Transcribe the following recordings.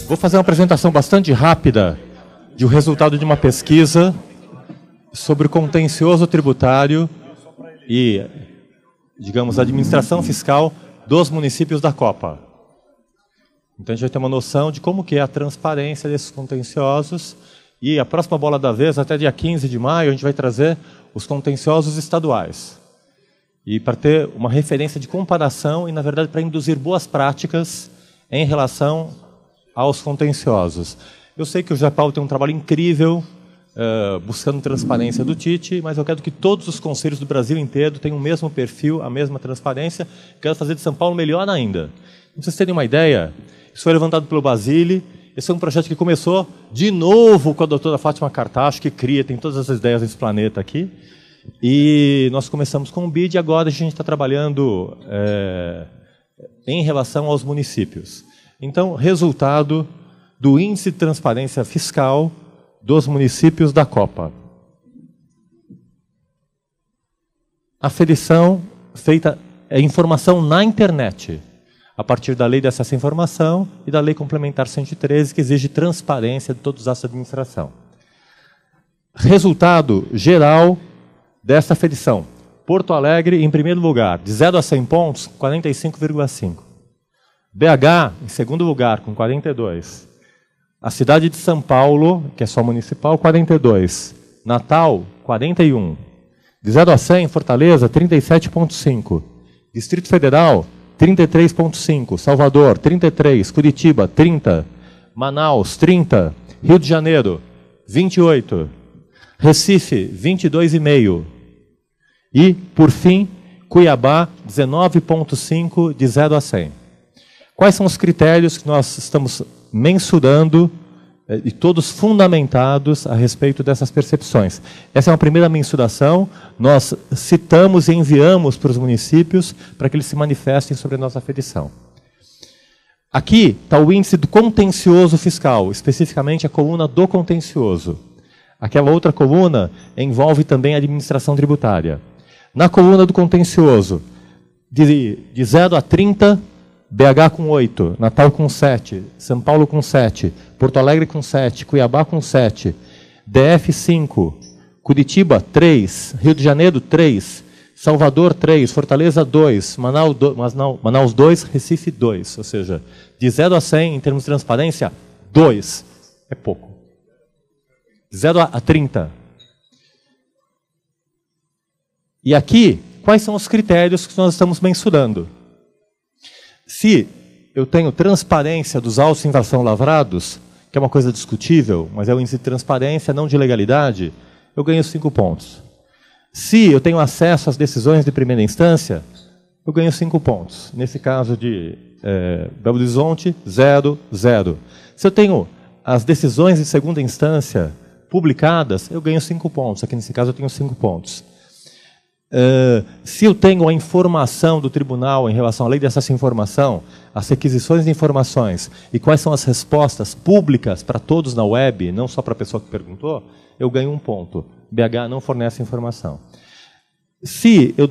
Vou fazer uma apresentação bastante rápida de um resultado de uma pesquisa sobre o contencioso tributário e, digamos, a administração fiscal dos municípios da Copa. Então a gente vai ter uma noção de como que é a transparência desses contenciosos e a próxima bola da vez, até dia 15 de maio, a gente vai trazer os contenciosos estaduais. E para ter uma referência de comparação e, na verdade, para induzir boas práticas em relação aos contenciosos. Eu sei que o José Paulo tem um trabalho incrível buscando transparência do TIT, mas eu quero que todos os conselhos do Brasil inteiro tenham o mesmo perfil, a mesma transparência. Quero fazer de São Paulo melhor ainda. Para vocês terem uma ideia, isso foi levantado pelo Basile. Esse é um projeto que começou de novo com a doutora Fátima Cartacho, que tem todas as ideias desse planeta aqui. E nós começamos com o BID e agora a gente está trabalhando em relação aos municípios. Então, resultado do Índice de Transparência Fiscal dos municípios da Copa. Aferição feita é informação na internet, a partir da Lei de Acesso à Informação e da Lei Complementar 113, que exige transparência de todos os atos de administração. Resultado geral dessa aferição. Porto Alegre, em primeiro lugar, de 0 a 100 pontos, 45,5. BH, em segundo lugar, com 42. A cidade de São Paulo, que é só municipal, 42. Natal, 41. De 0 a 100, Fortaleza, 37,5. Distrito Federal, 33,5. Salvador, 33. Curitiba, 30. Manaus, 30. Rio de Janeiro, 28. Recife, 22,5. E, por fim, Cuiabá, 19,5 de 0 a 100. Quais são os critérios que nós estamos mensurando e todos fundamentados a respeito dessas percepções? Essa é uma primeira mensuração, nós citamos e enviamos para os municípios para que eles se manifestem sobre a nossa aferição. Aqui está o índice do contencioso fiscal, especificamente a coluna do contencioso. Aquela outra coluna envolve também a administração tributária. Na coluna do contencioso, de 0 a 30, BH com 8, Natal com 7, São Paulo com 7, Porto Alegre com 7, Cuiabá com 7, DF 5, Curitiba 3, Rio de Janeiro 3, Salvador 3, Fortaleza 2, Manaus 2, Recife 2. Ou seja, de 0 a 100, em termos de transparência, 2. É pouco. De 0 a 30. E aqui, quais são os critérios que nós estamos mensurando? Se eu tenho transparência dos autos de infração lavrados, que é uma coisa discutível, mas é o índice de transparência, não de legalidade, eu ganho 5 pontos. Se eu tenho acesso às decisões de primeira instância, eu ganho 5 pontos. Nesse caso de Belo Horizonte, 0, 0. Se eu tenho as decisões de segunda instância publicadas, eu ganho 5 pontos. Aqui nesse caso eu tenho 5 pontos. Se eu tenho a informação do tribunal em relação à lei de acesso à informação, as requisições de informações e quais são as respostas públicas para todos na web, não só para a pessoa que perguntou, eu ganho 1 ponto. BH não fornece informação. Se eu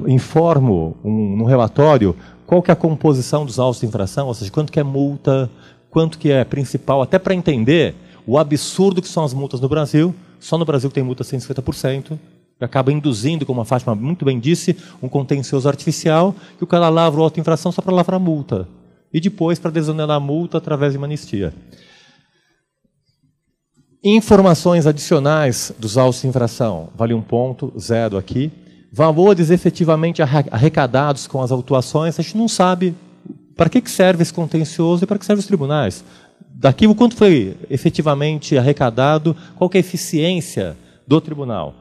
informo no relatório qual que é a composição dos autos de infração, ou seja, quanto que é multa, quanto que é principal, até para entender o absurdo que são as multas no Brasil. Só no Brasil tem multa 150%. Que acaba induzindo, como a Fátima muito bem disse, um contencioso artificial, que o cara lavra o auto de infração só para lavrar a multa. E depois para desonerar a multa através de uma anistia. Informações adicionais dos autos de infração. Vale 1 ponto, 0 aqui. Valores efetivamente arrecadados com as autuações. A gente não sabe para que serve esse contencioso e para que servem os tribunais. Daqui, o quanto foi efetivamente arrecadado, qual que é a eficiência do tribunal.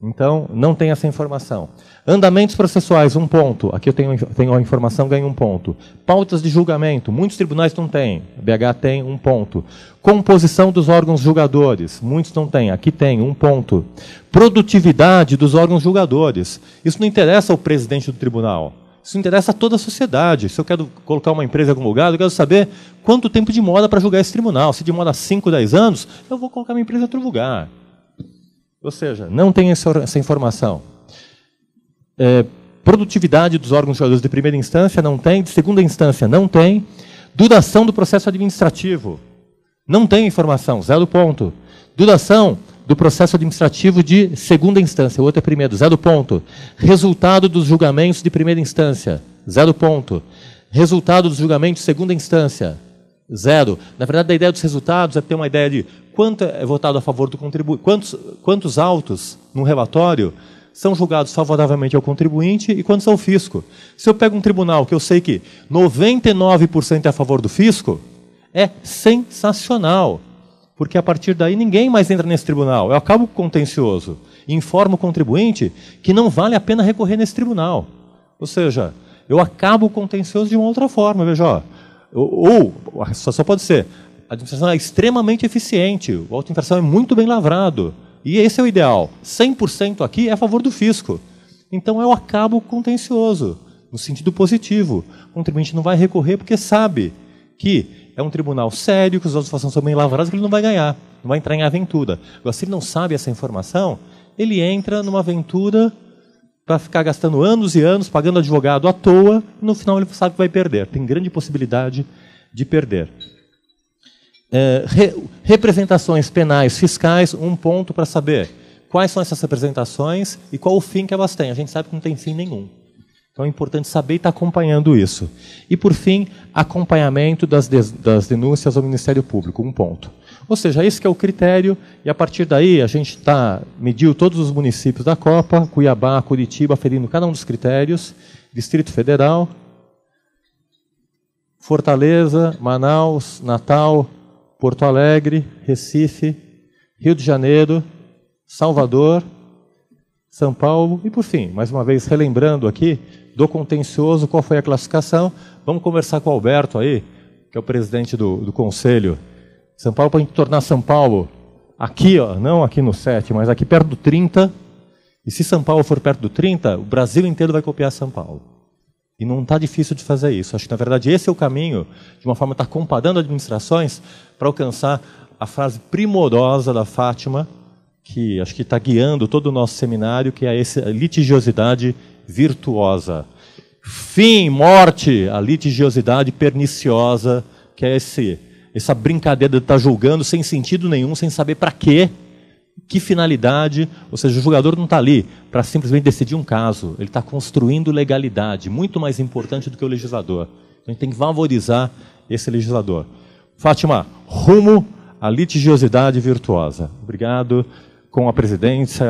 Então, não tem essa informação. Andamentos processuais, 1 ponto. Aqui eu tenho a informação, ganho 1 ponto. Pautas de julgamento, muitos tribunais não têm. BH tem 1 ponto. Composição dos órgãos julgadores, muitos não têm. Aqui tem 1 ponto. Produtividade dos órgãos julgadores. Isso não interessa ao presidente do tribunal. Isso interessa a toda a sociedade. Se eu quero colocar uma empresa em algum lugar, eu quero saber quanto tempo demora para julgar esse tribunal. Se demora 5, 10 anos, eu vou colocar minha empresa em outro lugar. Ou seja, não tem essa informação. Produtividade dos órgãos julgadores de primeira instância não tem, de segunda instância não tem. Duração do processo administrativo. Não tem informação, 0 ponto. Duração do processo administrativo de segunda instância, o outro é primeiro, 0 ponto. Resultado dos julgamentos de primeira instância, 0 ponto. Resultado dos julgamentos de segunda instância, 0. Na verdade, a ideia dos resultados é ter uma ideia de quanto é votado a favor do contribuinte, quantos autos num relatório são julgados favoravelmente ao contribuinte e quantos ao fisco. Se eu pego um tribunal que eu sei que 99% é a favor do fisco, é sensacional. Porque a partir daí ninguém mais entra nesse tribunal. Eu acabo com o contencioso. Informo o contribuinte que não vale a pena recorrer nesse tribunal. Ou seja, eu acabo o contencioso de uma outra forma. Veja, ó. Ou a situação pode ser, a administração é extremamente eficiente, o auto-infração é muito bem lavrado. E esse é o ideal. 100% aqui é a favor do fisco. Então eu acabo o contencioso, no sentido positivo. O contribuinte não vai recorrer porque sabe que é um tribunal sério, que os autos de infração são bem lavrados, que ele não vai ganhar, não vai entrar em aventura. Agora, se ele não sabe essa informação, ele entra numa aventura para ficar gastando anos e anos, pagando advogado à toa, e no final ele sabe que vai perder. Tem grande possibilidade de perder. Representações penais fiscais, um ponto para saber quais são essas representações e qual o fim que elas têm. A gente sabe que não tem fim nenhum. Então é importante saber e estar acompanhando isso. E, por fim, acompanhamento das denúncias ao Ministério Público, um ponto. Ou seja, esse que é o critério, e a partir daí a gente mediu todos os municípios da Copa, Cuiabá, Curitiba, aferindo cada um dos critérios, Distrito Federal, Fortaleza, Manaus, Natal, Porto Alegre, Recife, Rio de Janeiro, Salvador, São Paulo e, por fim, mais uma vez relembrando aqui, do contencioso, qual foi a classificação. Vamos conversar com o Alberto aí, que é o presidente do Conselho de São Paulo, para a gente tornar São Paulo aqui, ó, não aqui no 7, mas aqui perto do 30. E se São Paulo for perto do 30, o Brasil inteiro vai copiar São Paulo. E não está difícil de fazer isso. Acho que, na verdade, esse é o caminho, de uma forma, estar comparando administrações para alcançar a frase primorosa da Fátima, que acho que está guiando todo o nosso seminário, que é essa litigiosidade virtuosa. Fim, morte, a litigiosidade perniciosa, que é essa brincadeira de estar julgando sem sentido nenhum, sem saber para quê, que finalidade. Ou seja, o julgador não está ali para simplesmente decidir um caso, ele está construindo legalidade, muito mais importante do que o legislador. Então, a gente tem que valorizar esse legislador. Fátima, rumo à litigiosidade virtuosa. Obrigado. Com a presidência...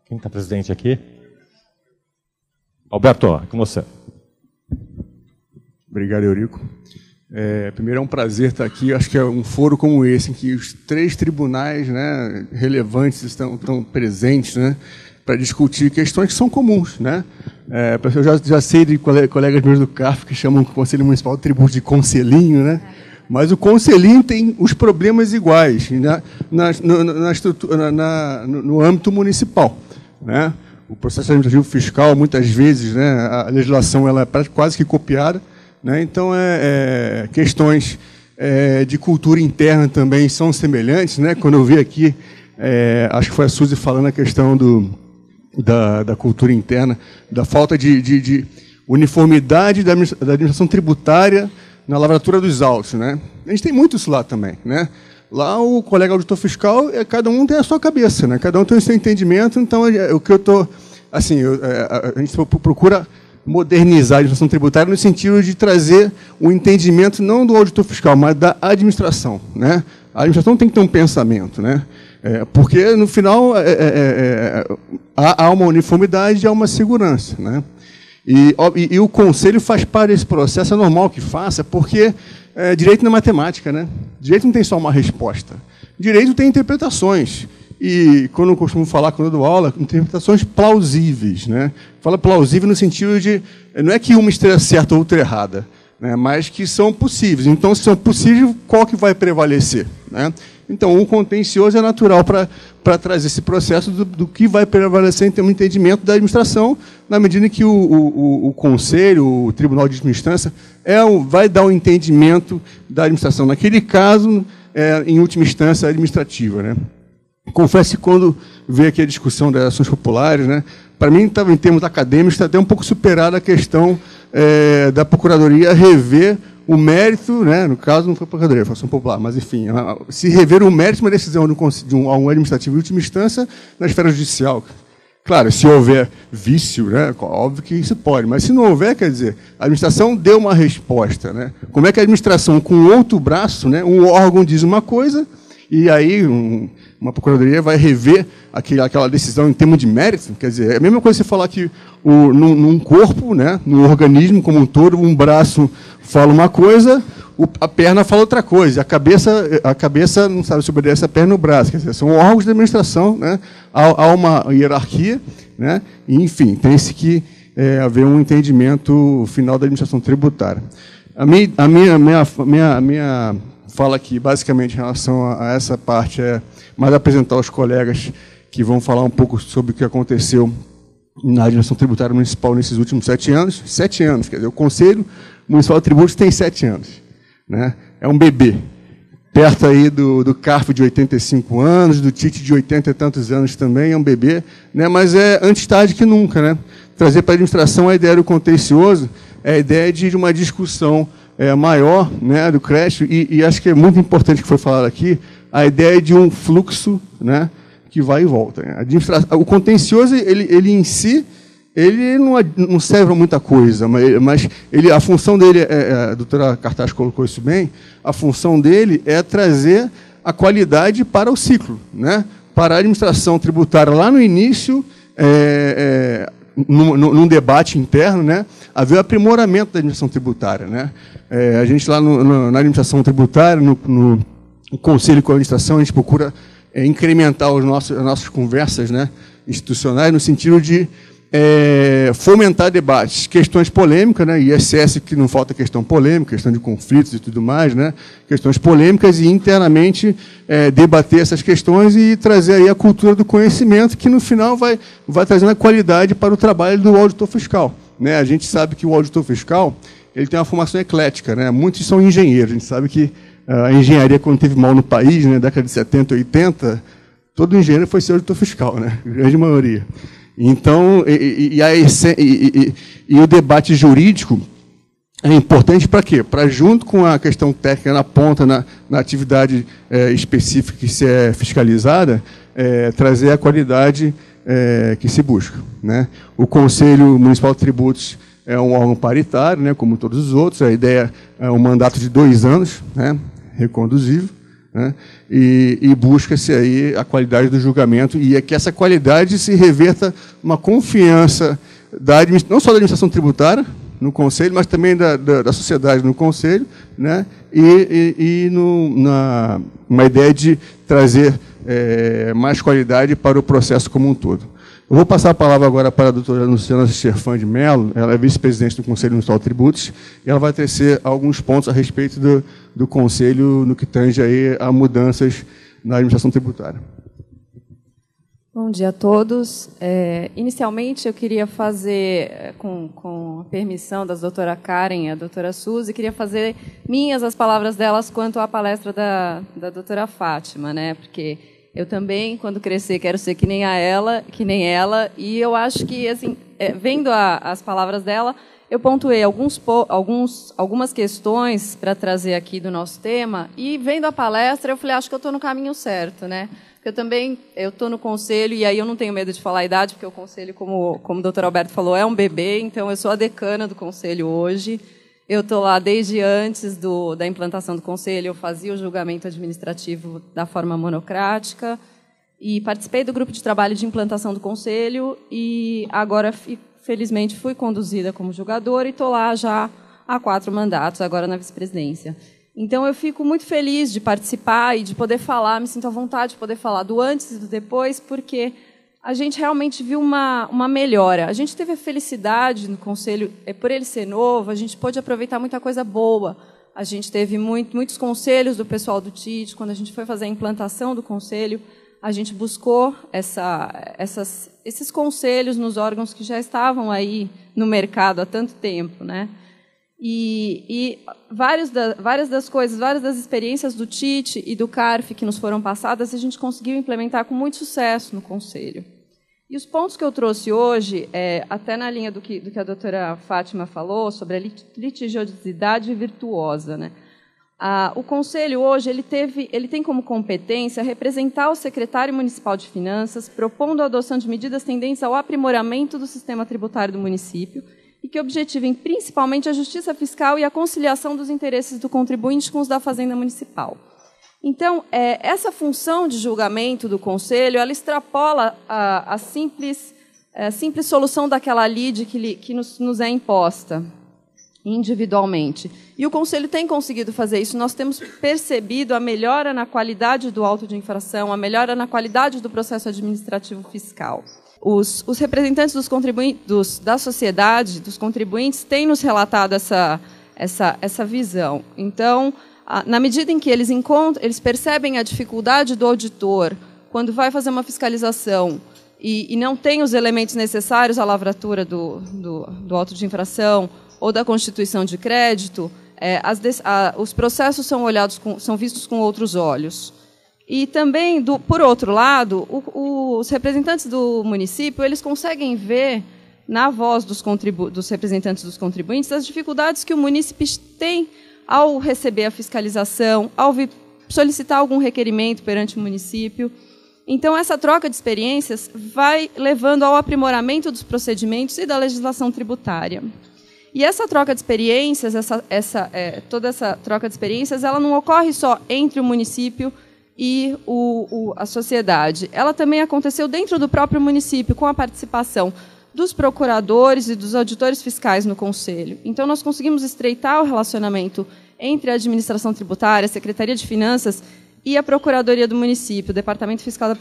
Quem está presidente aqui? Alberto, com você. Obrigado, Eurico. Primeiro, é um prazer estar aqui. Acho que é um foro como esse, em que os 3 tribunais, né, relevantes estão presentes, né, para discutir questões que são comuns. Né? Eu já sei de colegas meus do CARF que chamam o Conselho Municipal de tributo de conselhinho, né? Mas o conselhinho tem os problemas iguais no âmbito municipal. Né? O processo administrativo fiscal, muitas vezes, né, a legislação ela é quase que copiada. Né? Então, questões de cultura interna também são semelhantes. Né? Quando eu vi aqui, acho que foi a Suzy falando a questão da cultura interna, da falta de uniformidade da administração tributária na lavratura dos autos. Né? A gente tem muito isso lá também. Né? Lá o colega auditor fiscal, cada um tem a sua cabeça, né? Cada um tem o seu entendimento. Então, o que eu estou... Assim, a gente procura modernizar a administração tributária no sentido de trazer o entendimento não do auditor fiscal, mas da administração. Né? A administração tem que ter um pensamento. Né? Porque, no final, há uma uniformidade e há uma segurança. Né? E o Conselho faz parte desse processo, é normal que faça, porque direito não é matemática. Né? Direito não tem só uma resposta. Direito tem interpretações. E, quando eu costumo falar, quando eu dou aula, interpretações plausíveis. Né? Fala plausível no sentido de... Não é que uma esteja certa ou outra errada, né? Mas que são possíveis. Então, se são possíveis, qual que vai prevalecer? Né? Então, o contencioso é natural para trazer esse processo do que vai prevalecer em termos de entendimento da administração, na medida em que o Conselho, o Tribunal de Instância, vai dar o entendimento da administração. Naquele caso, em última instância, administrativa. Né? Confesso que quando veio aqui a discussão das ações populares, né, para mim, em termos acadêmicos, está até um pouco superada a questão da Procuradoria rever o mérito, né, no caso não foi procuradoria, foi ação popular, mas enfim, se rever o mérito de uma decisão de um administrativo de última instância na esfera judicial. Claro, se houver vício, né, óbvio que isso pode, mas se não houver, quer dizer, a administração deu uma resposta. Né? Como é que a administração, com outro braço, né, um órgão diz uma coisa, e aí uma procuradoria vai rever aquela decisão em termos de mérito? Quer dizer, é a mesma coisa você falar que num corpo, né, num organismo como um todo, um braço fala uma coisa, a perna fala outra coisa, a cabeça não sabe se obedece a perna ou o braço. Quer dizer, são órgãos de administração, né? Há uma hierarquia, né? E, enfim, tem-se que haver um entendimento final da administração tributária. A minha fala aqui, basicamente, em relação a essa parte, é mais apresentar aos colegas que vão falar um pouco sobre o que aconteceu na administração tributária municipal nesses últimos 7 anos. 7 anos, quer dizer, o Conselho Municipal de Tributos tem 7 anos. Né? É um bebê, perto aí do CARF de 85 anos, do TIT de 80 e tantos anos também, é um bebê, né? Mas é antes tarde que nunca. Né? Trazer para a administração a ideia do contencioso, é a ideia de uma discussão maior, né, do crédito, e acho que é muito importante que foi falado aqui, a ideia de um fluxo, né, que vai e volta. Né? O contencioso, ele em si, ele não serve para muita coisa, mas a função dele, a doutora Cartaz colocou isso bem, a função dele é trazer a qualidade para o ciclo, né? Para a administração tributária lá no início, num debate interno, né? Haver o aprimoramento da administração tributária. Né? A gente lá na administração tributária, no Conselho de Administração, a gente procura incrementar as nossas conversas, né, institucionais, no sentido de fomentar debates, questões polêmicas, né, ISS, que não falta questão polêmica, questão de conflitos e tudo mais, né, questões polêmicas, e internamente debater essas questões e trazer aí a cultura do conhecimento, que no final vai trazendo a qualidade para o trabalho do auditor fiscal. Né? A gente sabe que o auditor fiscal ele tem uma formação eclética, né? Muitos são engenheiros, a gente sabe que a engenharia, quando teve mal no país, na década de 70, 80, todo engenheiro foi ser auditor fiscal, né? A grande maioria. Então, e o debate jurídico é importante para quê? Para, junto com a questão técnica na ponta, na atividade específica que se é fiscalizada, trazer a qualidade que se busca. Né? O Conselho Municipal de Tributos é um órgão paritário, né, como todos os outros. A ideia é um mandato de 2 anos, né, reconduzível. Né, e busca-se aí a qualidade do julgamento, e é que essa qualidade se reverta uma confiança não só da administração tributária no Conselho, mas também da sociedade no Conselho, né, e uma ideia de trazer mais qualidade para o processo como um todo. Eu vou passar a palavra agora para a doutora Luciana Scherfan de Mello, ela é vice-presidente do Conselho Municipal de Tributos, e ela vai tecer alguns pontos a respeito do Conselho no que tange aí a mudanças na administração tributária. Bom dia a todos. Inicialmente, eu queria fazer, com a permissão das doutora Karen e a doutora Suzy, queria fazer minhas as palavras delas quanto à palestra da doutora Fátima, né? Porque eu também, quando crescer, quero ser que nem ela, e eu acho que, assim, vendo as palavras dela, eu pontuei algumas questões para trazer aqui do nosso tema, e vendo a palestra, eu falei, acho que eu estou no caminho certo, né? Porque eu estou no Conselho, e aí eu não tenho medo de falar a idade, porque o Conselho, como o doutor Alberto falou, é um bebê, então eu sou a decana do Conselho hoje. Eu estou lá desde antes da implantação do Conselho, eu fazia o julgamento administrativo da forma monocrática e participei do grupo de trabalho de implantação do Conselho e agora, felizmente, fui conduzida como julgadora e estou lá já há 4 mandatos, agora na vice-presidência. Então, eu fico muito feliz de participar e de poder falar, me sinto à vontade de poder falar do antes e do depois, porque a gente realmente viu uma melhora. A gente teve a felicidade no Conselho, por ele ser novo, a gente pôde aproveitar muita coisa boa. A gente teve muitos conselhos do pessoal do TIT. Quando a gente foi fazer a implantação do Conselho, a gente buscou esses conselhos nos órgãos que já estavam aí no mercado há tanto tempo, né? E várias das coisas, várias das experiências do TIT e do CARF que nos foram passadas, a gente conseguiu implementar com muito sucesso no Conselho. E os pontos que eu trouxe hoje, até na linha do que a doutora Fátima falou, sobre a litigiosidade virtuosa, né? O Conselho, hoje, ele tem como competência representar o secretário municipal de Finanças, propondo a adoção de medidas tendentes ao aprimoramento do sistema tributário do município e que objetivem principalmente a justiça fiscal e a conciliação dos interesses do contribuinte com os da Fazenda Municipal. Então, essa função de julgamento do Conselho, ela extrapola a simples solução daquela lide que nos é imposta individualmente. E o Conselho tem conseguido fazer isso. Nós temos percebido a melhora na qualidade do auto de infração, a melhora na qualidade do processo administrativo fiscal. Os representantes dos contribuintes, da sociedade, dos contribuintes, têm nos relatado essa visão. Então, na medida em que eles percebem a dificuldade do auditor quando vai fazer uma fiscalização e não tem os elementos necessários à lavratura do auto de infração ou da constituição de crédito, os processos são vistos com outros olhos. E também, por outro lado, os representantes do município, eles conseguem ver, na voz dos representantes dos contribuintes, as dificuldades que o município tem ao receber a fiscalização, ao solicitar algum requerimento perante o município. Então, essa troca de experiências vai levando ao aprimoramento dos procedimentos e da legislação tributária. E essa troca de experiências, toda essa troca de experiências, ela não ocorre só entre o município e a sociedade. Ela também aconteceu dentro do próprio município, com a participação dos procuradores e dos auditores fiscais no Conselho. Então, nós conseguimos estreitar o relacionamento entre a administração tributária, a Secretaria de Finanças e a Procuradoria do Município, o Departamento Fiscal da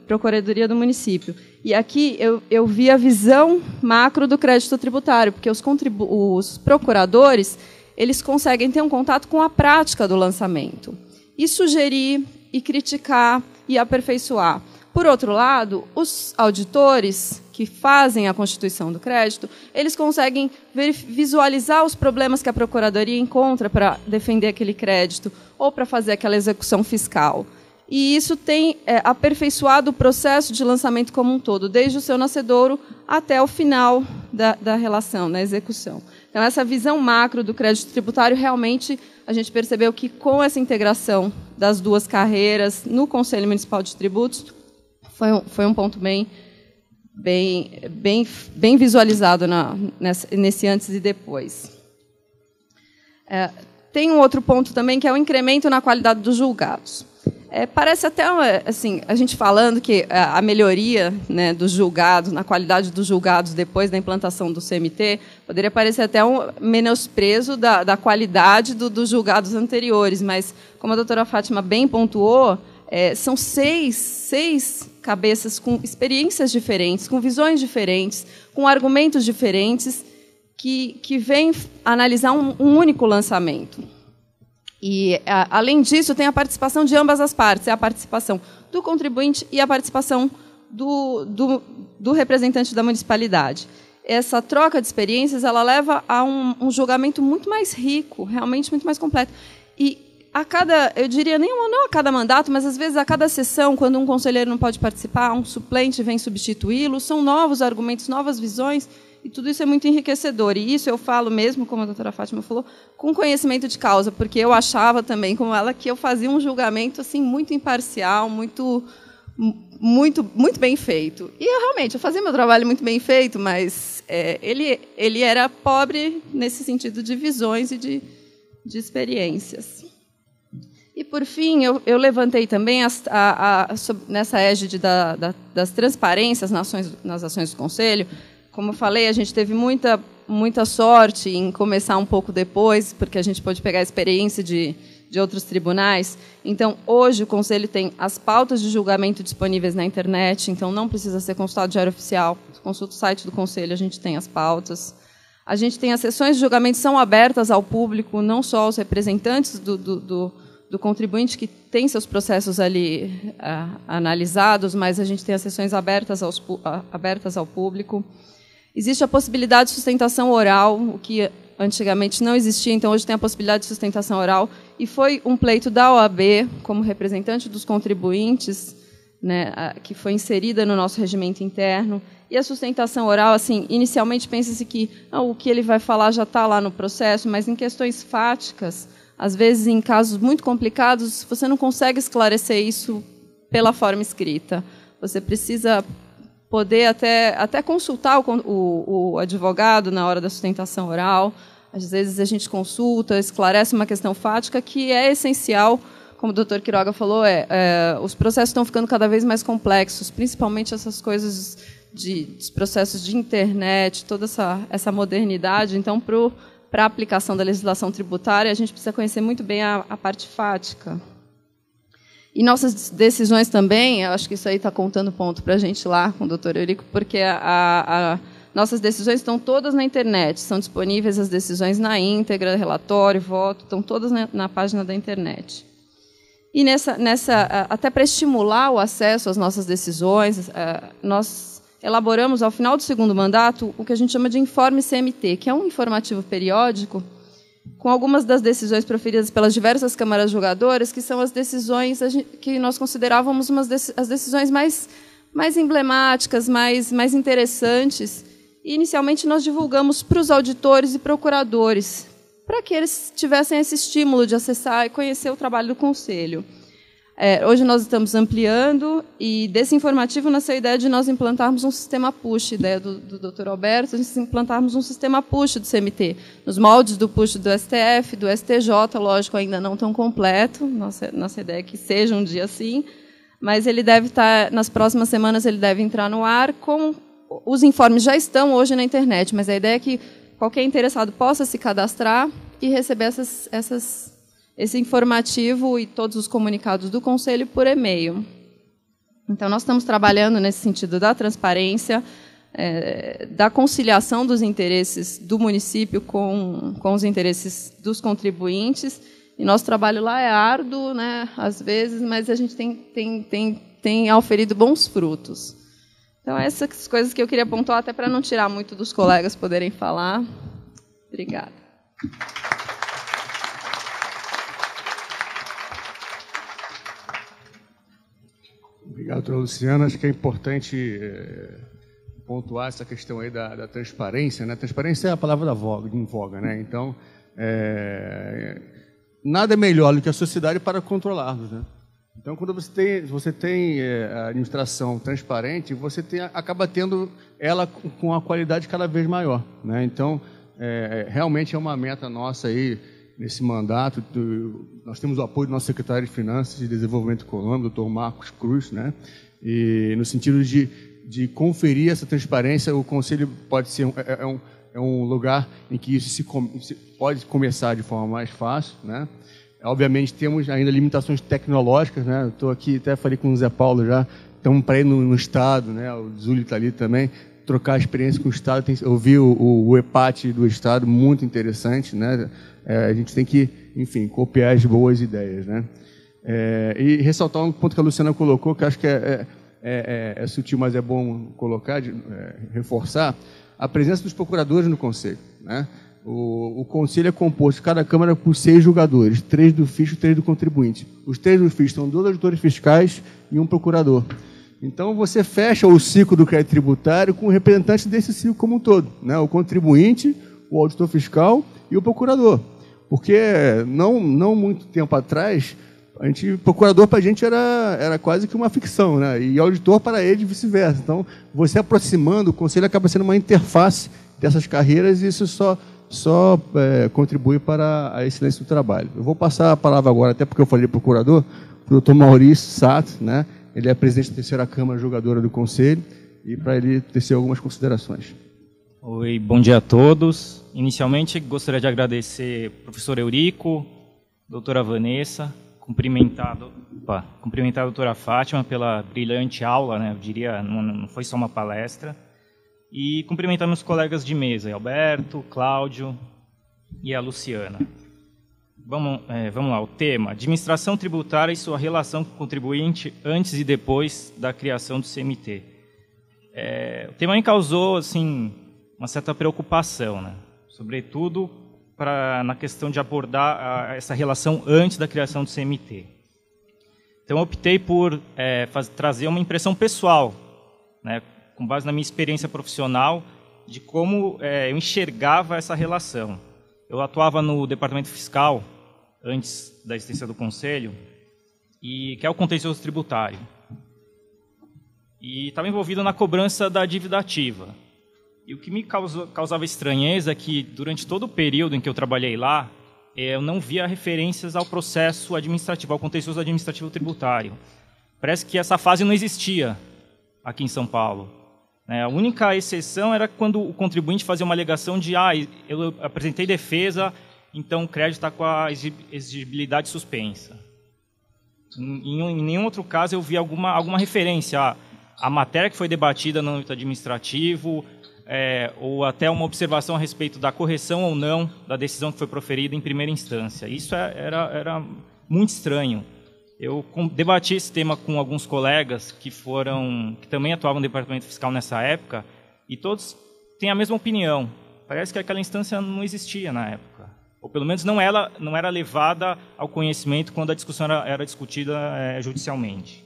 Procuradoria do Município. E aqui eu vi a visão macro do crédito tributário, porque os procuradores, eles conseguem ter um contato com a prática do lançamento e sugerir, e criticar, e aperfeiçoar. Por outro lado, os auditores que fazem a constituição do crédito, eles conseguem visualizar os problemas que a Procuradoria encontra para defender aquele crédito ou para fazer aquela execução fiscal. E isso tem aperfeiçoado o processo de lançamento como um todo, desde o seu nascedouro até o final da relação, da execução. Então, essa visão macro do crédito tributário, realmente, a gente percebeu que, com essa integração das duas carreiras no Conselho Municipal de Tributos, foi um ponto bem visualizado nesse antes e depois. Tem um outro ponto também, que é o incremento na qualidade dos julgados. Parece até, assim, a gente falando que a melhoria, né, dos julgados, na qualidade dos julgados depois da implantação do CMT, poderia parecer até um menosprezo da qualidade dos julgados anteriores, mas, como a doutora Fátima bem pontuou, são seis cabeças com experiências diferentes, com visões diferentes, com argumentos diferentes, que vêm analisar um único lançamento. E, além disso, tem a participação de ambas as partes, a participação do contribuinte e a participação do representante da municipalidade. Essa troca de experiências, ela leva a um julgamento muito mais rico, realmente muito mais completo. E eu diria, não a cada mandato, mas às vezes a cada sessão, quando um conselheiro não pode participar, um suplente vem substituí-lo, são novos argumentos, novas visões, e tudo isso é muito enriquecedor. E isso eu falo mesmo, como a doutora Fátima falou, com conhecimento de causa, porque eu achava também, como ela, que eu fazia um julgamento assim, muito imparcial, muito bem feito. E eu fazia meu trabalho muito bem feito, mas ele era pobre nesse sentido de visões e de experiências. E, por fim, eu levantei também, nessa égide das transparências nas ações do Conselho. Como eu falei, a gente teve muita sorte em começar um pouco depois, porque a gente pôde pegar a experiência de outros tribunais. Então, hoje, o Conselho tem as pautas de julgamento disponíveis na internet, então não precisa ser consultado Diário Oficial. Consulta o site do Conselho, a gente tem as pautas. A gente tem as sessões de julgamento que são abertas ao público, não só aos representantes do contribuinte que tem seus processos ali analisados, mas a gente tem as sessões abertas ao público. Existe a possibilidade de sustentação oral, o que antigamente não existia, então hoje tem a possibilidade de sustentação oral, e foi um pleito da OAB, como representante dos contribuintes, né, que foi inserida no nosso regimento interno. E a sustentação oral, assim, inicialmente pensa-se que o que ele vai falar já está lá no processo, mas em questões fáticas, às vezes em casos muito complicados, você não consegue esclarecer isso pela forma escrita. Você precisa poder até consultar o advogado na hora da sustentação oral. Às vezes a gente consulta, esclarece uma questão fática que é essencial. Como o doutor Quiroga falou, os processos estão ficando cada vez mais complexos, principalmente essas coisas dos processos de internet, toda essa modernidade. Então, para a aplicação da legislação tributária, a gente precisa conhecer muito bem a parte fática. E nossas decisões também, eu acho que isso aí está contando ponto para a gente lá com o doutor Eurico, porque nossas decisões estão todas na internet, são disponíveis as decisões na íntegra, relatório, voto, estão todas na página da internet. E até para estimular o acesso às nossas decisões, nós elaboramos, ao final do segundo mandato, o que a gente chama de informe CMT, que é um informativo periódico com algumas das decisões proferidas pelas diversas câmaras julgadoras, que são as decisões que nós considerávamos as decisões mais emblemáticas, mais interessantes. E, inicialmente, nós divulgamos para os auditores e procuradores, para que eles tivessem esse estímulo de acessar e conhecer o trabalho do Conselho. Hoje nós estamos ampliando, e desse informativo nasceu a ideia de nós implantarmos um sistema push, ideia do Dr. Alberto, a gente implantarmos um sistema push do CMT, nos moldes do push do STF, do STJ, lógico, ainda não tão completo, nossa ideia é que seja um dia assim, mas ele deve estar, nas próximas semanas, ele deve entrar no ar. Os informes já estão hoje na internet, mas a ideia é que qualquer interessado possa se cadastrar e receber esse informativo e todos os comunicados do Conselho por e-mail. Então, nós estamos trabalhando nesse sentido da transparência, da conciliação dos interesses do município com os interesses dos contribuintes. E nosso trabalho lá é árduo, né, às vezes, mas a gente tem auferido bons frutos. Então, essas coisas que eu queria pontuar, até para não tirar muito dos colegas poderem falar. Obrigada. Obrigado, doutora Luciana. Acho que é importante pontuar essa questão aí da transparência, né? Transparência é a palavra em voga, né? Então, nada é melhor do que a sociedade para controlarmos, né? Então, quando você tem a administração transparente, você acaba tendo ela com a qualidade cada vez maior, né? Então, realmente é uma meta nossa aí, nesse mandato. Nós temos o apoio do nosso secretário de Finanças e Desenvolvimento Econômico, doutor Marcos Cruz, né? E no sentido de conferir essa transparência, o Conselho pode ser um lugar em que isso pode começar de forma mais fácil, né? Obviamente, temos ainda limitações tecnológicas, né? Estou aqui, até falei com o Zé Paulo já, estamos para ir no Estado, né? O Zúlio está ali também, trocar experiência com o Estado. Ouvir o EPAT do Estado, muito interessante, né? A gente tem que, enfim, copiar as boas ideias, né? E ressaltar um ponto que a Luciana colocou, que acho que é sutil, mas é bom colocar, reforçar, a presença dos procuradores no Conselho, né? O Conselho é composto, cada Câmara, por 6 julgadores, 3 do fisco e 3 do contribuinte. Os 3 do fisco são 2 auditores fiscais e 1 procurador. Então, você fecha o ciclo do crédito tributário com representantes desse ciclo como um todo, né? O contribuinte, o auditor fiscal e o procurador. Porque não muito tempo atrás, procurador para a gente era quase que uma ficção, né? E auditor para ele, vice-versa. Então, você aproximando, o Conselho acaba sendo uma interface dessas carreiras, e isso só contribui para a excelência do trabalho. Eu vou passar a palavra agora, até porque eu falei procurador, para o doutor Maurício Sato, né? Ele é presidente da 3ª Câmara Julgadora do Conselho, e para ele tecer algumas considerações. Oi, bom dia a todos. Inicialmente, gostaria de agradecer ao professor Eurico, doutora Vanessa, cumprimentar a doutora Fátima pela brilhante aula, né? Eu diria, não foi só uma palestra. E cumprimentar meus colegas de mesa, Alberto, Cláudio e a Luciana. Vamos lá, o tema: administração tributária e sua relação com o contribuinte antes e depois da criação do CMT. O tema me causou, assim, uma certa preocupação, né? Sobretudo na questão de abordar essa relação antes da criação do CMT. Então, eu optei por trazer uma impressão pessoal, né, com base na minha experiência profissional, de como eu enxergava essa relação. Eu atuava no departamento fiscal, antes da existência do Conselho, que é o contencioso tributário. E estava envolvido na cobrança da dívida ativa. E o que me causava estranheza é que, durante todo o período em que eu trabalhei lá, eu não via referências ao processo administrativo, ao contencioso administrativo tributário. Parece que essa fase não existia aqui em São Paulo. A única exceção era quando o contribuinte fazia uma alegação de eu apresentei defesa, então o crédito está com a exigibilidade suspensa. Em nenhum outro caso eu vi alguma referência à matéria que foi debatida no âmbito administrativo, ou até uma observação a respeito da correção ou não da decisão que foi proferida em primeira instância. Isso era muito estranho. Eu debati esse tema com alguns colegas que também atuavam no departamento fiscal nessa época, e todos têm a mesma opinião. Parece que aquela instância não existia na época, ou pelo menos não era levada ao conhecimento quando a discussão era discutida judicialmente.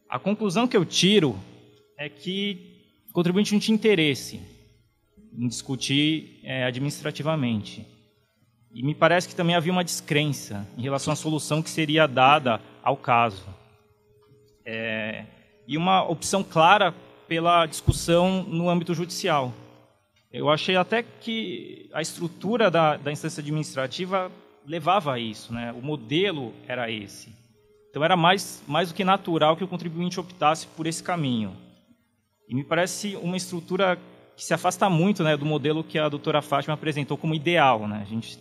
A conclusão que eu tiro é que o contribuinte não tinha interesse em discutir administrativamente. E me parece que também havia uma descrença em relação à solução que seria dada ao caso. E uma opção clara pela discussão no âmbito judicial. Eu achei até que a estrutura da instância administrativa levava a isso, né? O modelo era esse. Então era mais do que natural que o contribuinte optasse por esse caminho. E me parece uma estrutura que se afasta muito, né, do modelo que a doutora Fátima apresentou como ideal, né? A gente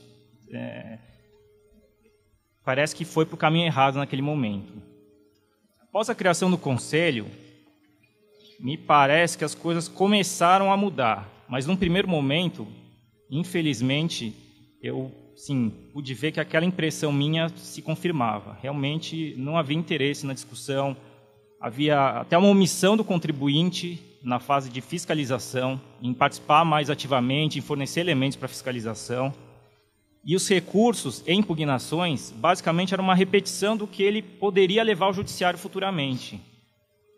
parece que foi para o caminho errado naquele momento. Após a criação do Conselho, me parece que as coisas começaram a mudar, mas num primeiro momento, infelizmente, eu pude ver que aquela impressão minha se confirmava. Realmente não havia interesse na discussão, havia até uma omissão do contribuinte na fase de fiscalização, em participar mais ativamente, em fornecer elementos para fiscalização. E os recursos e impugnações, basicamente, eram uma repetição do que ele poderia levar ao judiciário futuramente.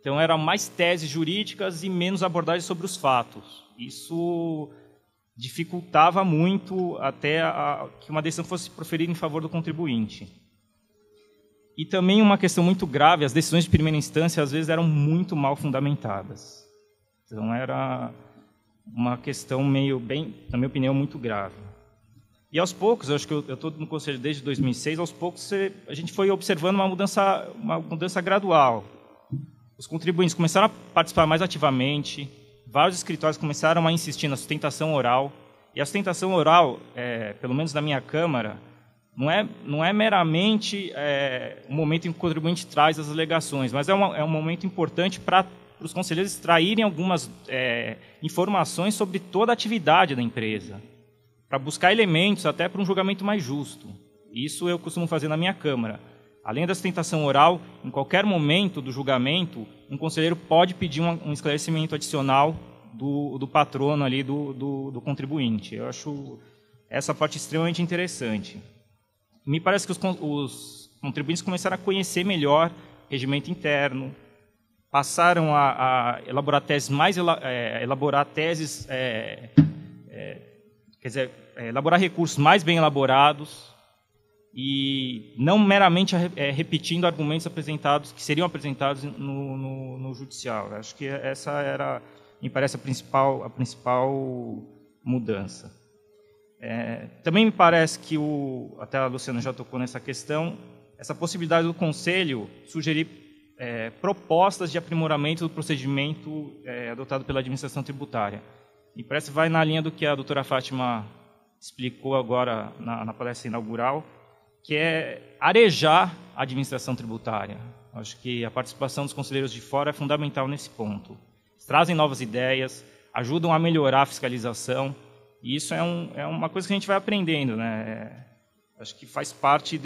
Então, eram mais teses jurídicas e menos abordagens sobre os fatos. Isso dificultava muito até que uma decisão fosse proferida em favor do contribuinte. E também uma questão muito grave, as decisões de primeira instância, às vezes, eram muito mal fundamentadas. Então, era uma questão na minha opinião, muito grave. E aos poucos, eu acho que eu estou no Conselho desde 2006, aos poucos a gente foi observando uma mudança gradual. Os contribuintes começaram a participar mais ativamente, vários escritórios começaram a insistir na sustentação oral, e a sustentação oral, pelo menos na minha Câmara, não é meramente um momento em que o contribuinte traz as alegações, mas é um momento importante para os conselheiros extraírem algumas informações sobre toda a atividade da empresa, para buscar elementos até para um julgamento mais justo. Isso eu costumo fazer na minha Câmara. Além da sustentação oral, em qualquer momento do julgamento, um conselheiro pode pedir um esclarecimento adicional do patrono ali, do contribuinte. Eu acho essa parte extremamente interessante. Me parece que os contribuintes começaram a conhecer melhor o regimento interno, passaram a elaborar teses elaborar recursos mais bem elaborados e não meramente repetindo argumentos que seriam apresentados no judicial. Acho que essa me parece a principal mudança. Também me parece que até a Luciana já tocou nessa questão, essa possibilidade do Conselho sugerir propostas de aprimoramento do procedimento adotado pela administração tributária. E parece que vai na linha do que a doutora Fátima explicou agora na palestra inaugural, que é arejar a administração tributária. Acho que a participação dos conselheiros de fora é fundamental nesse ponto. Eles trazem novas ideias, ajudam a melhorar a fiscalização, e isso é uma coisa que a gente vai aprendendo, né? Acho que faz parte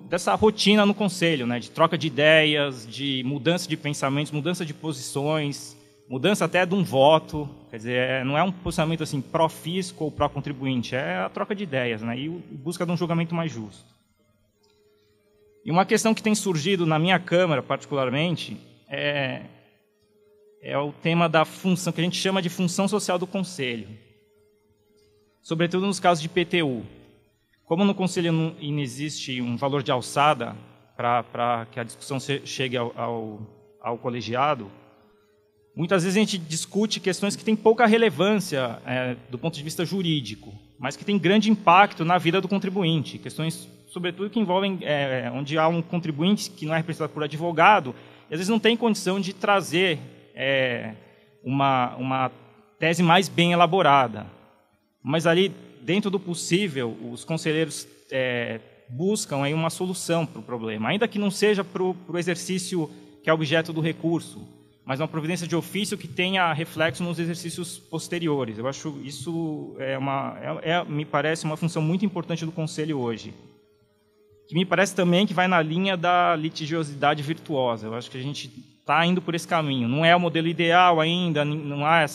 dessa rotina no Conselho, né, de troca de ideias, de mudança de pensamentos, mudança de posições, mudança até de um voto. Quer dizer, não é um posicionamento assim pró-fisco ou pró-contribuinte, é a troca de ideias, né, e busca de um julgamento mais justo. E uma questão que tem surgido na minha Câmara, particularmente, é o tema da função, que a gente chama de função social do Conselho, sobretudo nos casos de PTU. Como no Conselho não existe um valor de alçada para que a discussão chegue ao colegiado, muitas vezes a gente discute questões que têm pouca relevância do ponto de vista jurídico, mas que têm grande impacto na vida do contribuinte. Questões, sobretudo, que envolvem onde há um contribuinte que não é representado por advogado, e às vezes não tem condição de trazer uma tese mais bem elaborada. Mas ali, dentro do possível, os conselheiros buscam aí uma solução para o problema, ainda que não seja para o exercício que é objeto do recurso, mas uma providência de ofício que tenha reflexo nos exercícios posteriores. Eu acho isso me parece uma função muito importante do Conselho hoje, que me parece também que vai na linha da litigiosidade virtuosa. Eu acho que a gente está indo por esse caminho. Não é o modelo ideal ainda, não há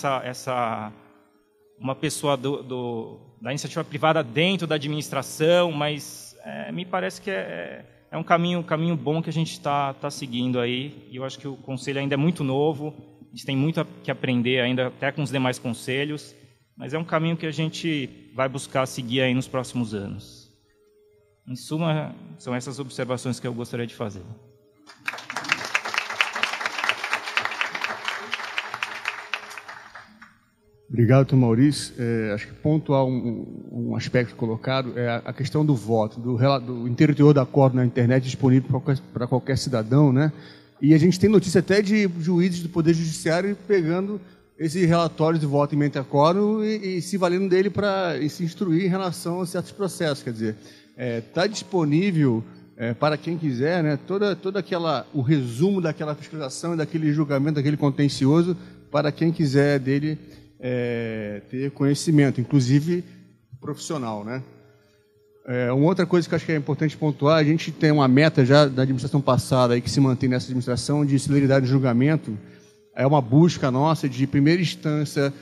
uma pessoa da iniciativa privada dentro da administração, mas me parece que é um caminho bom que a gente está seguindo aí, e eu acho que o Conselho ainda é muito novo, a gente tem muito que aprender ainda, até com os demais conselhos, mas é um caminho que a gente vai buscar seguir aí nos próximos anos. Em suma, são essas observações que eu gostaria de fazer. Obrigado, Dr. Maurício. Acho que pontuar um aspecto colocado é a questão do voto, do interior da acordo na internet disponível para qualquer cidadão, né? E a gente tem notícia até de juízes do Poder Judiciário pegando esse relatório de voto em mente acordo e se valendo dele para se instruir em relação a certos processos. Quer dizer, está disponível para quem quiser, né, o resumo daquela fiscalização e daquele julgamento, daquele contencioso, para quem quiser dele ter conhecimento, inclusive profissional, né? Uma outra coisa que eu acho que é importante pontuar, a gente tem uma meta já da administração passada aí que se mantém nessa administração de celeridade de julgamento. É uma busca nossa de primeira instância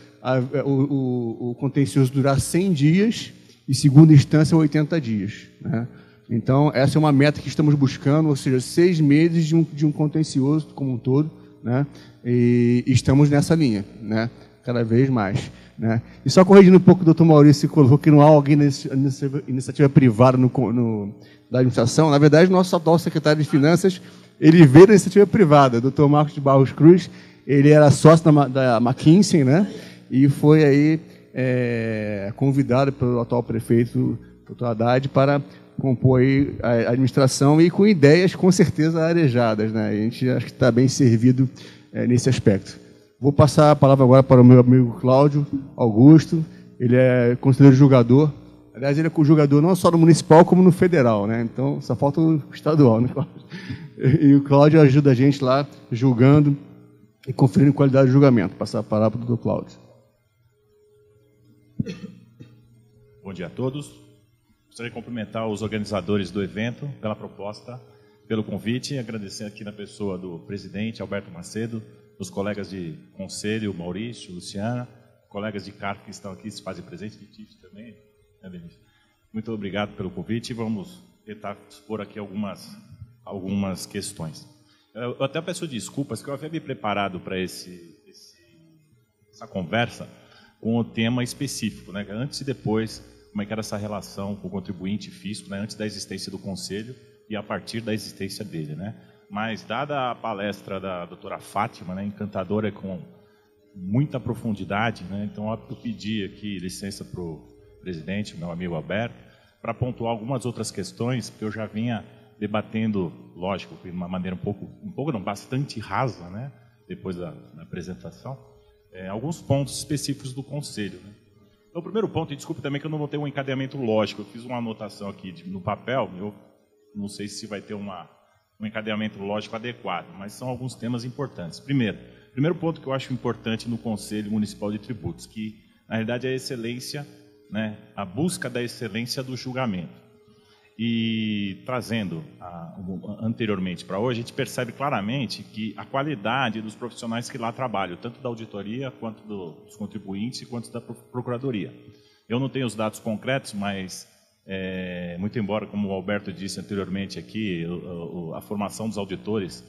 o contencioso durar 100 dias e segunda instância 80 dias, né? Então essa é uma meta que estamos buscando, ou seja, 6 meses de um contencioso como um todo, né? E estamos nessa linha, né? Cada vez mais, né? E só corrigindo um pouco o Dr. Maurício, colocou que não há alguém na iniciativa privada da administração. Na verdade, nosso atual secretário de Finanças, ele veio da iniciativa privada. O Dr. Marcos de Barros Cruz, ele era sócio da McKinsey, né? E foi aí convidado pelo atual prefeito, Dr. Haddad, para compor aí a administração e com ideias, com certeza, arejadas, né? E a gente acho que está bem servido nesse aspecto. Vou passar a palavra agora para o meu amigo Cláudio Augusto. Ele é conselheiro julgador. Aliás, ele é julgador não só no municipal, como no federal, né? Então, só falta o estadual, né, Cláudio? E o Cláudio ajuda a gente lá, julgando e conferindo qualidade de julgamento. Vou passar a palavra para o doutor Cláudio. Bom dia a todos. Gostaria de cumprimentar os organizadores do evento pela proposta, pelo convite, e agradecer aqui na pessoa do presidente Alberto Macedo, dos colegas de conselho, Maurício, Luciana, colegas de cargo que estão aqui, se fazem presente, de TIF também, né, Denise? Muito obrigado pelo convite e vamos tentar expor aqui algumas questões. Eu até peço desculpas, que eu havia me preparado para essa conversa com o tema específico, né? Antes e depois, como é que era essa relação com o contribuinte físico, né? Antes da existência do conselho e a partir da existência dele, né? Mas, dada a palestra da doutora Fátima, né, encantadora com muita profundidade, né, então eu pedi aqui licença para o presidente, meu amigo Alberto, para pontuar algumas outras questões que eu já vinha debatendo, lógico, de uma maneira bastante rasa, né, depois da apresentação, alguns pontos específicos do Conselho, né. Então, o primeiro ponto, e desculpe também que eu não vou ter um encadeamento lógico, eu fiz uma anotação aqui no papel, eu não sei se vai ter um encadeamento lógico adequado, mas são alguns temas importantes. Primeiro ponto que eu acho importante no Conselho Municipal de Tributos, que na realidade é a excelência, né, a busca da excelência do julgamento. E trazendo anteriormente para hoje, a gente percebe claramente que a qualidade dos profissionais que lá trabalham, tanto da auditoria, quanto dos contribuintes, quanto da procuradoria. Eu não tenho os dados concretos, mas muito embora, como o Alberto disse anteriormente aqui, a formação dos auditores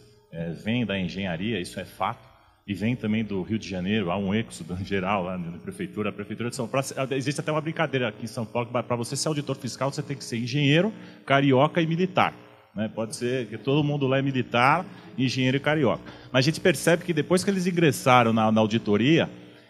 vem da engenharia, isso é fato, e vem também do Rio de Janeiro, há um êxodo geral lá na prefeitura. A prefeitura de São Paulo, existe até uma brincadeira aqui em São Paulo, para você ser auditor fiscal, você tem que ser engenheiro, carioca e militar. Né? Pode ser que todo mundo lá é militar, engenheiro e carioca. Mas a gente percebe que depois que eles ingressaram na auditoria,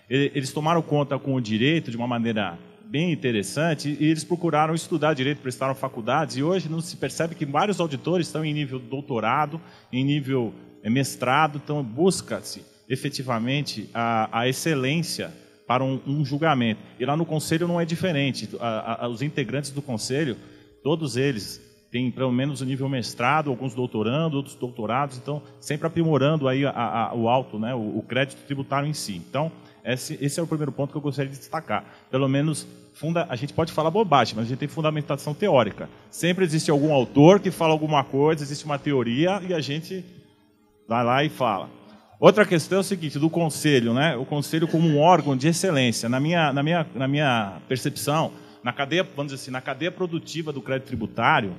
eles tomaram conta com o direito de uma maneira bem interessante, e eles procuraram estudar direito, prestaram faculdades, e hoje não se percebe que vários auditores estão em nível doutorado, em nível mestrado, então busca-se efetivamente a excelência para um julgamento. E lá no Conselho não é diferente, os integrantes do Conselho, todos eles têm pelo menos o nível mestrado, alguns doutorando, outros doutorados, então sempre aprimorando aí o alto, né, o crédito tributário em si. Então, esse é o primeiro ponto que eu gostaria de destacar. Pelo menos, a gente pode falar bobagem, mas a gente tem fundamentação teórica. Sempre existe algum autor que fala alguma coisa, existe uma teoria e a gente vai lá e fala. Outra questão é o seguinte, do Conselho, né? O Conselho como um órgão de excelência. Na minha percepção, na cadeia, vamos dizer assim, na cadeia produtiva do crédito tributário,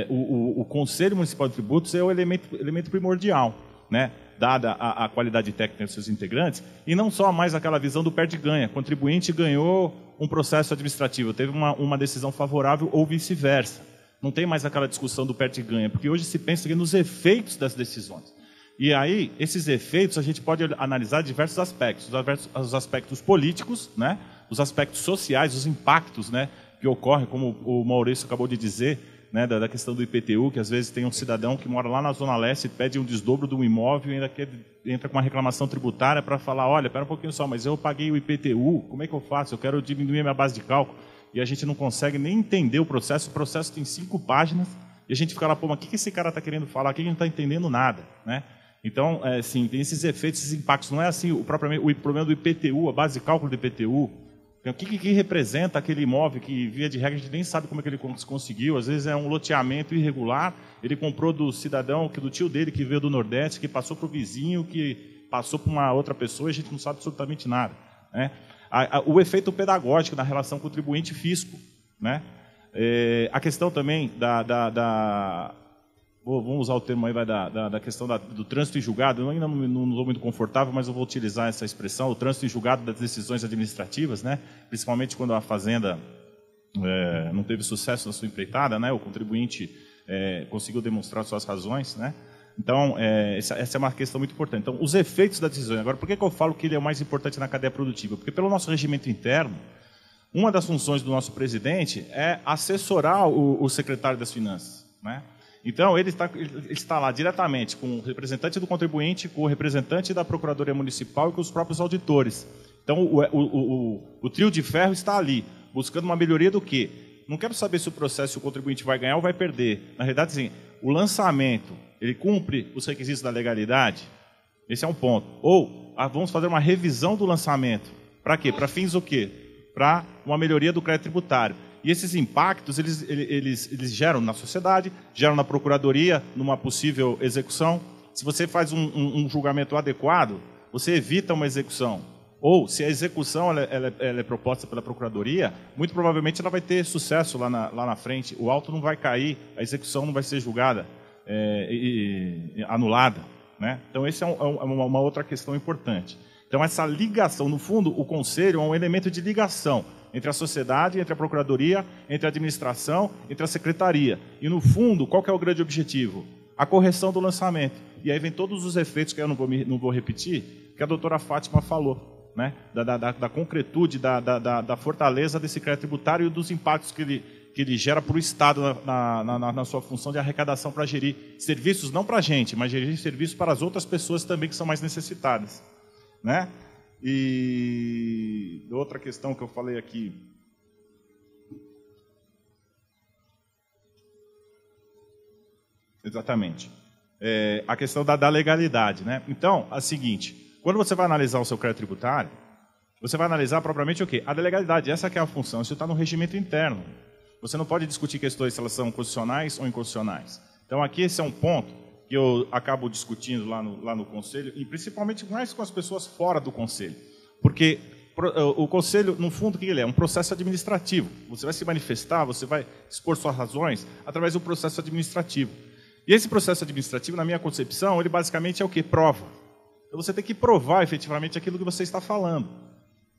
o Conselho Municipal de Tributos é o elemento primordial, né? Dada a qualidade técnica dos seus integrantes, e não só mais aquela visão do perde-ganha. Contribuinte ganhou um processo administrativo, teve uma decisão favorável ou vice-versa. Não tem mais aquela discussão do perde-ganha, porque hoje se pensa nos efeitos das decisões. E aí, esses efeitos a gente pode analisar diversos aspectos. Os aspectos políticos, né? Os aspectos sociais, os impactos, né, que ocorrem, como o Maurício acabou de dizer, né, da questão do IPTU, que às vezes tem um cidadão que mora lá na Zona Leste e pede um desdobro de um imóvel e ainda entra com uma reclamação tributária para falar, olha, espera um pouquinho só, mas eu paguei o IPTU, como é que eu faço? Eu quero diminuir a minha base de cálculo. E a gente não consegue nem entender o processo tem 5 páginas, e a gente fica lá, pô, mas o que esse cara está querendo falar? Aqui a gente não está entendendo nada, né? Então, sim, tem esses efeitos, esses impactos. Não é assim o problema do IPTU, a base de cálculo do IPTU. O que representa aquele imóvel que, via de regra, a gente nem sabe como é que ele conseguiu. Às vezes é um loteamento irregular, ele comprou do cidadão, do tio dele que veio do Nordeste, que passou para o vizinho, que passou para uma outra pessoa, e a gente não sabe absolutamente nada, né? O efeito pedagógico na relação contribuinte e fisco, né? A questão também vamos usar o termo aí da questão do trânsito em julgado. Eu ainda não estou muito confortável, mas eu vou utilizar essa expressão, o trânsito em julgado das decisões administrativas, né? Principalmente quando a fazenda não teve sucesso na sua empreitada, né? O contribuinte conseguiu demonstrar suas razões, né? Então, essa é uma questão muito importante. Então, os efeitos da decisão. Agora, por que eu falo que ele é o mais importante na cadeia produtiva? Porque pelo nosso regimento interno, uma das funções do nosso presidente é assessorar o secretário das Finanças, né? Então, ele está lá diretamente com o representante do contribuinte, com o representante da Procuradoria Municipal e com os próprios auditores. Então, o trio de ferro está ali, buscando uma melhoria do quê? Não quero saber se o processo, se o contribuinte vai ganhar ou vai perder. Na realidade, sim, o lançamento, ele cumpre os requisitos da legalidade? Esse é um ponto. Ou, vamos fazer uma revisão do lançamento. Para quê? Para fins o quê? Para uma melhoria do crédito tributário. E esses impactos, eles geram na sociedade, geram na procuradoria, numa possível execução. Se você faz um julgamento adequado, você evita uma execução. Ou, se a execução ela é proposta pela procuradoria, muito provavelmente ela vai ter sucesso lá na frente. O auto não vai cair, a execução não vai ser julgada, anulada, né? Então, essa é uma outra questão importante. Então, essa ligação, no fundo, o conselho é um elemento de ligação entre a sociedade, entre a procuradoria, entre a administração, entre a secretaria. E, no fundo, qual que é o grande objetivo? A correção do lançamento. E aí vem todos os efeitos que eu não vou repetir, que a doutora Fátima falou, né? Da concretude, da fortaleza desse crédito tributário e dos impactos que ele gera para o Estado na sua função de arrecadação para gerir serviços, não para a gente, mas gerir serviços para as outras pessoas também que são mais necessitadas, né? E outra questão que eu falei aqui, exatamente, a questão da legalidade, né? Então, é a seguinte, quando você vai analisar o seu crédito tributário, você vai analisar propriamente o quê? A legalidade, essa que é a função, isso está no regimento interno. Você não pode discutir questões se elas são constitucionais ou inconstitucionais. Então, aqui esse é um ponto que eu acabo discutindo lá no Conselho, e principalmente mais com as pessoas fora do Conselho. Porque o conselho, no fundo, o que ele é? Um processo administrativo. Você vai se manifestar, você vai expor suas razões através do processo administrativo. E esse processo administrativo, na minha concepção, ele basicamente é o quê? Prova. Então você tem que provar efetivamente aquilo que você está falando.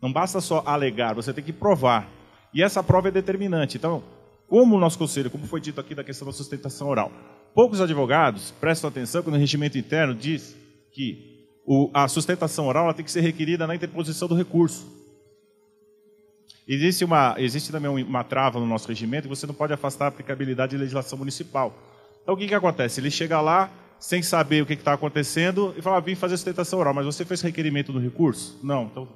Não basta só alegar, você tem que provar. E essa prova é determinante. Então, como o nosso conselho, como foi dito aqui da questão da sustentação oral, poucos advogados prestam atenção quando o regimento interno diz que a sustentação oral ela tem que ser requerida na interposição do recurso. Existe também uma trava no nosso regimento que você não pode afastar a aplicabilidade de legislação municipal. Então, o que acontece? Ele chega lá sem saber o que está acontecendo e fala, vim fazer sustentação oral, mas você fez requerimento do recurso? Não, então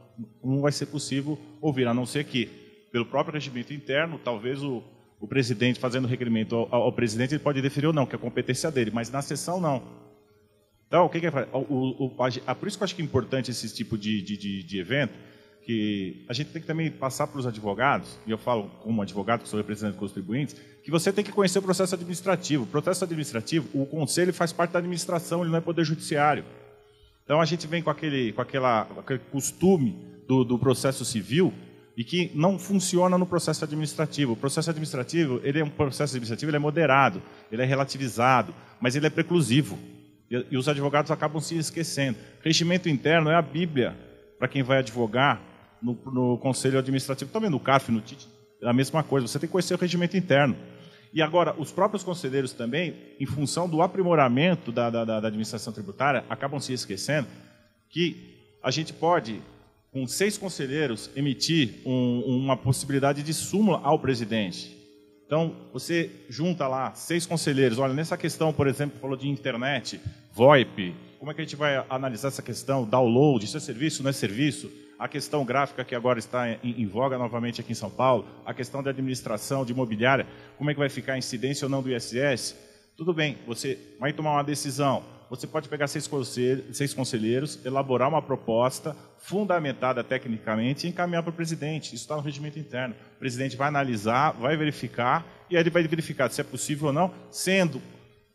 não vai ser possível ouvir, a não ser que, pelo próprio regimento interno, talvez o presidente fazendo requerimento ao presidente, ele pode deferir ou não, que é a competência dele, mas na sessão não. Então, o que é? Por isso que eu acho que é importante esse tipo de evento, que a gente tem que também passar para os advogados, e eu falo como advogado, que sou representante dos contribuintes, que você tem que conhecer o processo administrativo. O processo administrativo, o conselho faz parte da administração, ele não é poder judiciário. Então, a gente vem com aquele costume do processo civil, e que não funciona no processo administrativo. O processo administrativo, ele é moderado, ele é relativizado, mas ele é preclusivo. E os advogados acabam se esquecendo. Regimento interno é a Bíblia para quem vai advogar no Conselho Administrativo. Também no CARF, no TIT, é a mesma coisa. Você tem que conhecer o regimento interno. E agora, os próprios conselheiros também, em função do aprimoramento da administração tributária, acabam se esquecendo que a gente pode, com 6 conselheiros, emitir uma possibilidade de súmula ao presidente. Então, você junta lá 6 conselheiros. Olha, nessa questão, por exemplo, falou de internet, VoIP, como é que a gente vai analisar essa questão? Download, isso é serviço, não é serviço? A questão gráfica que agora está em voga novamente aqui em São Paulo, a questão da administração de imobiliária, como é que vai ficar a incidência ou não do ISS? Tudo bem, você vai tomar uma decisão. Você pode pegar 6 conselheiros, elaborar uma proposta fundamentada tecnicamente e encaminhar para o presidente. Isso está no regimento interno. O presidente vai analisar, vai verificar, e aí ele vai verificar se é possível ou não. Sendo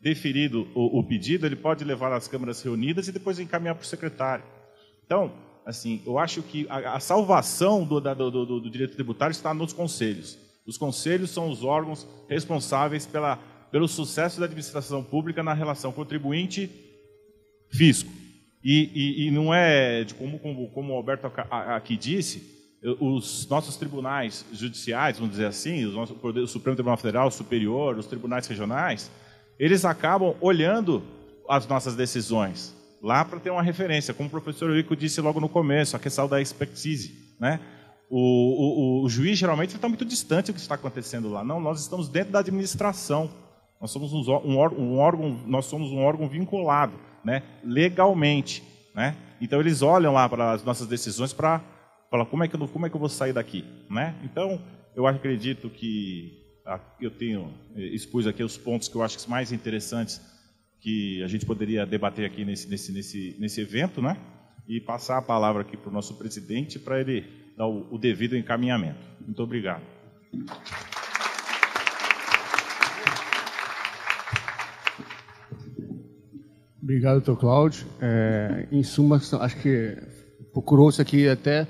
deferido o pedido, ele pode levar às câmaras reunidas e depois encaminhar para o secretário. Então, assim, eu acho que a salvação do direito tributário está nos conselhos. Os conselhos são os órgãos responsáveis pelo sucesso da administração pública na relação contribuinte-fisco. E não é, como o Alberto aqui disse, os nossos tribunais judiciais, vamos dizer assim, o Supremo Tribunal Federal, o Superior, os tribunais regionais, eles acabam olhando as nossas decisões lá para ter uma referência, como o professor Eurico disse logo no começo, a questão da expertise, né? O juiz geralmente está muito distante do que está acontecendo lá. Não, nós estamos dentro da administração. Nós somos um órgão vinculado, né, legalmente, né? Então eles olham lá para as nossas decisões para falar como é que eu vou sair daqui, né? Então eu acredito que eu expus aqui os pontos que eu acho mais interessantes que a gente poderia debater aqui nesse evento, né? E passar a palavra aqui para o nosso presidente para ele dar o devido encaminhamento. Muito obrigado. Obrigado, doutor Cláudio. Em suma, acho que procurou-se aqui até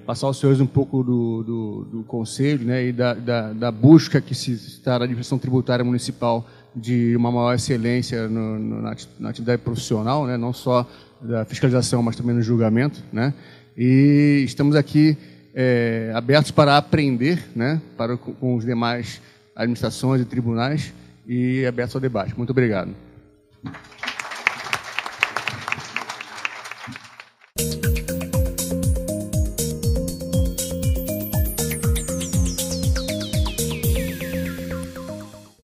passar aos senhores um pouco do conselho, né, e da busca que se está na administração tributária municipal de uma maior excelência na atividade profissional, né, não só da fiscalização, mas também no julgamento, né, e estamos aqui abertos para aprender, né, com os demais administrações e tribunais e abertos ao debate. Muito obrigado.